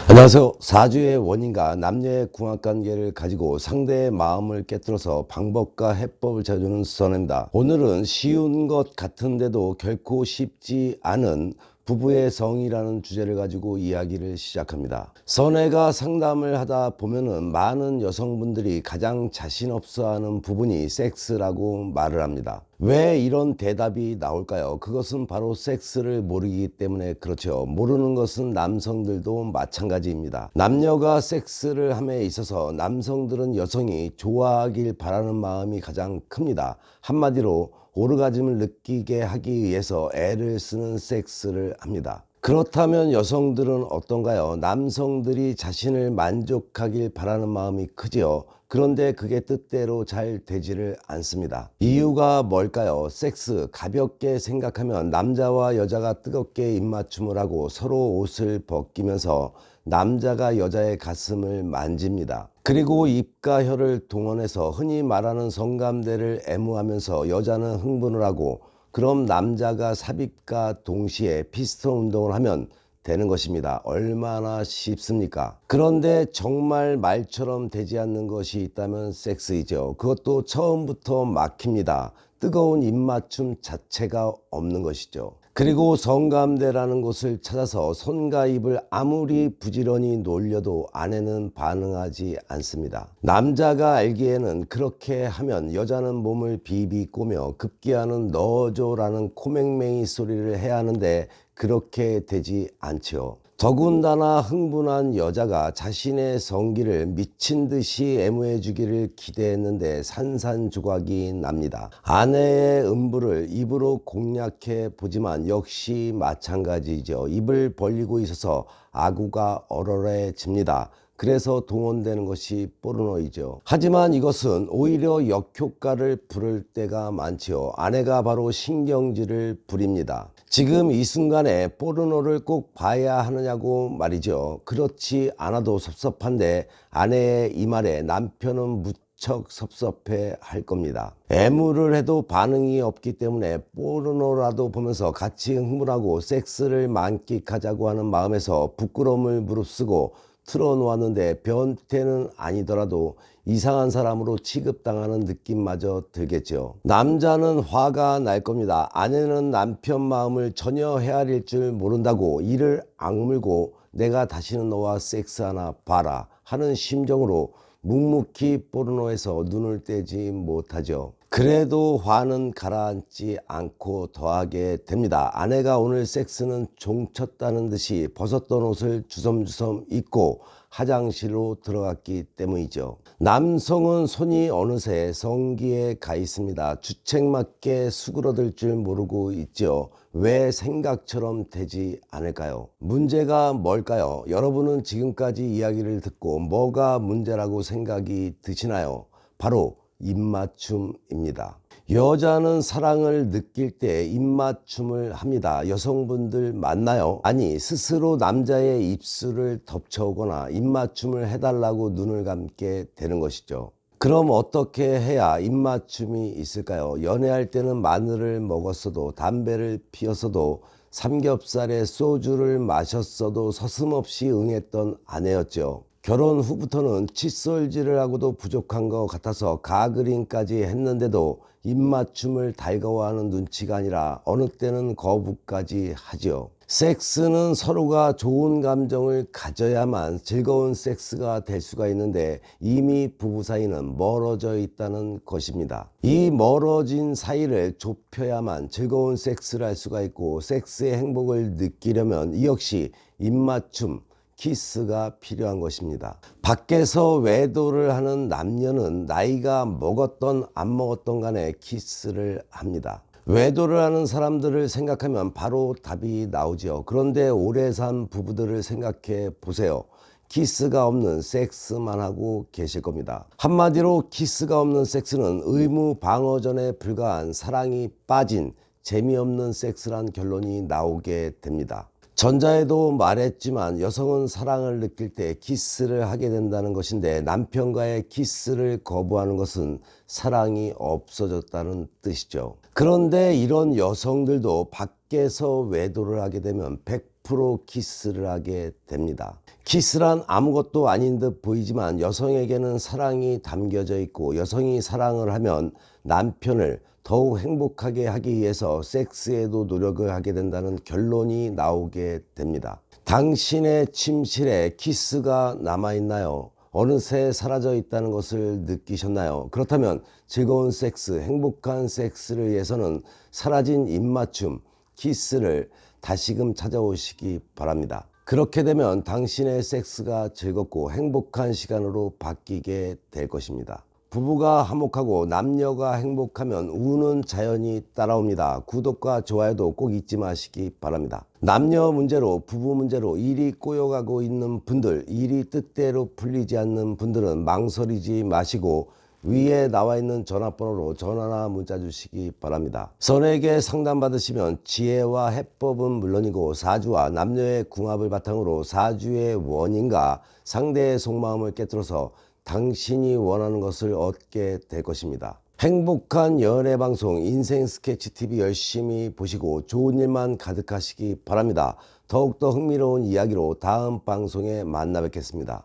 안녕하세요. 사주의 원인과 남녀의 궁합관계를 가지고 상대의 마음을 깨뜨려서 방법과 해법을 찾아주는 선입니다. 오늘은 쉬운 것 같은데도 결코 쉽지 않은 부부의 성이라는 주제를 가지고 이야기를 시작합니다. 선혜가 상담을 하다 보면은 많은 여성분들이 가장 자신 없어 하는 부분이 섹스라고 말을 합니다. 왜 이런 대답이 나올까요? 그것은 바로 섹스를 모르기 때문에 그렇죠. 모르는 것은 남성들도 마찬가지입니다. 남녀가 섹스를 함에 있어서 남성들은 여성이 좋아하길 바라는 마음이 가장 큽니다. 한마디로 오르가즘을 느끼게 하기 위해서 애를 쓰는 섹스를 합니다. 그렇다면 여성들은 어떤가요? 남성들이 자신을 만족하길 바라는 마음이 크지요. 그런데 그게 뜻대로 잘 되지를 않습니다. 이유가 뭘까요? 섹스 가볍게 생각하면 남자와 여자가 뜨겁게 입맞춤을 하고 서로 옷을 벗기면서 남자가 여자의 가슴을 만집니다. 그리고 입과 혀를 동원해서 흔히 말하는 성감대를 애무하면서 여자는 흥분을 하고, 그럼 남자가 삽입과 동시에 피스톤 운동을 하면 되는 것입니다. 얼마나 쉽습니까? 그런데 정말 말처럼 되지 않는 것이 있다면 섹스이죠. 그것도 처음부터 막힙니다. 뜨거운 입맞춤 자체가 없는 것이죠. 그리고 성감대라는 곳을 찾아서 손과 입을 아무리 부지런히 놀려도 아내는 반응하지 않습니다. 남자가 알기에는 그렇게 하면 여자는 몸을 비비꼬며 급기야는 넣어줘라는 코맹맹이 소리를 해야 하는데 그렇게 되지 않죠. 더군다나 흥분한 여자가 자신의 성기를 미친 듯이 애무해 주기를 기대했는데 산산조각이 납니다. 아내의 음부를 입으로 공략해 보지만 역시 마찬가지죠. 입을 벌리고 있어서 아구가 얼얼해집니다. 그래서 동원되는 것이 포르노이죠. 하지만 이것은 오히려 역효과를 부를 때가 많지요. 아내가 바로 신경질을 부립니다. 지금 이 순간에 포르노를 꼭 봐야 하느냐고 말이죠. 그렇지 않아도 섭섭한데 아내의 이 말에 남편은 무척 섭섭해 할 겁니다. 애무를 해도 반응이 없기 때문에 포르노라도 보면서 같이 흥분하고 섹스를 만끽하자고 하는 마음에서 부끄러움을 무릅쓰고 틀어놓았는데 변태는 아니더라도 이상한 사람으로 취급당하는 느낌마저 들겠죠. 남자는 화가 날 겁니다. 아내는 남편 마음을 전혀 헤아릴 줄 모른다고 이를 악물고 내가 다시는 너와 섹스하나 봐라 하는 심정으로 묵묵히 포르노에서 눈을 떼지 못하죠. 그래도 화는 가라앉지 않고 더하게 됩니다. 아내가 오늘 섹스는 종쳤다는 듯이 벗었던 옷을 주섬주섬 입고 화장실로 들어갔기 때문이죠. 남성은 손이 어느새 성기에 가 있습니다. 주책맞게 수그러들 줄 모르고 있죠. 왜 생각처럼 되지 않을까요? 문제가 뭘까요? 여러분은 지금까지 이야기를 듣고 뭐가 문제라고 생각이 드시나요? 바로 입맞춤입니다. 여자는 사랑을 느낄 때 입맞춤을 합니다. 여성분들 맞나요? 아니, 스스로 남자의 입술을 덮쳐오거나 입맞춤을 해달라고 눈을 감게 되는 것이죠. 그럼 어떻게 해야 입맞춤이 있을까요? 연애할 때는 마늘을 먹었어도 담배를 피웠어도 삼겹살에 소주를 마셨어도 서슴없이 응했던 아내였죠. 결혼 후부터는 칫솔질을 하고도 부족한 것 같아서 가그린까지 했는데도 입맞춤을 달가워하는 눈치가 아니라 어느 때는 거부까지 하지요. 섹스는 서로가 좋은 감정을 가져야만 즐거운 섹스가 될 수가 있는데 이미 부부 사이는 멀어져 있다는 것입니다. 이 멀어진 사이를 좁혀야만 즐거운 섹스를 할 수가 있고, 섹스의 행복을 느끼려면 이 역시 입맞춤, 키스가 필요한 것입니다. 밖에서 외도를 하는 남녀는 나이가 먹었던 안 먹었던 간에 키스를 합니다. 외도를 하는 사람들을 생각하면 바로 답이 나오죠. 그런데 오래 산 부부들을 생각해 보세요. 키스가 없는 섹스만 하고 계실 겁니다. 한마디로 키스가 없는 섹스는 의무 방어전에 불과한 사랑이 빠진 재미없는 섹스란 결론이 나오게 됩니다. 전자에도 말했지만 여성은 사랑을 느낄 때 키스를 하게 된다는 것인데, 남편과의 키스를 거부하는 것은 사랑이 없어졌다는 뜻이죠. 그런데 이런 여성들도 밖에서 외도를 하게 되면 100% 키스를 하게 됩니다. 키스란 아무것도 아닌 듯 보이지만 여성에게는 사랑이 담겨져 있고, 여성이 사랑을 하면 남편을 더욱 행복하게 하기 위해서 섹스에도 노력을 하게 된다는 결론이 나오게 됩니다. 당신의 침실에 키스가 남아있나요? 어느새 사라져 있다는 것을 느끼셨나요? 그렇다면 즐거운 섹스, 행복한 섹스를 위해서는 사라진 입맞춤, 키스를 다시금 찾아오시기 바랍니다. 그렇게 되면 당신의 섹스가 즐겁고 행복한 시간으로 바뀌게 될 것입니다. 부부가 화목하고 남녀가 행복하면 운은 자연히 따라옵니다. 구독과 좋아요도 꼭 잊지 마시기 바랍니다. 남녀 문제로, 부부 문제로 일이 꼬여가고 있는 분들, 일이 뜻대로 풀리지 않는 분들은 망설이지 마시고 위에 나와 있는 전화번호로 전화나 문자 주시기 바랍니다. 선에게 상담받으시면 지혜와 해법은 물론이고 사주와 남녀의 궁합을 바탕으로 사주의 원인과 상대의 속마음을 깨뜨려서 당신이 원하는 것을 얻게 될 것입니다. 행복한 연애 방송 인생 스케치 TV 열심히 보시고 좋은 일만 가득하시기 바랍니다. 더욱더 흥미로운 이야기로 다음 방송에 만나 뵙겠습니다.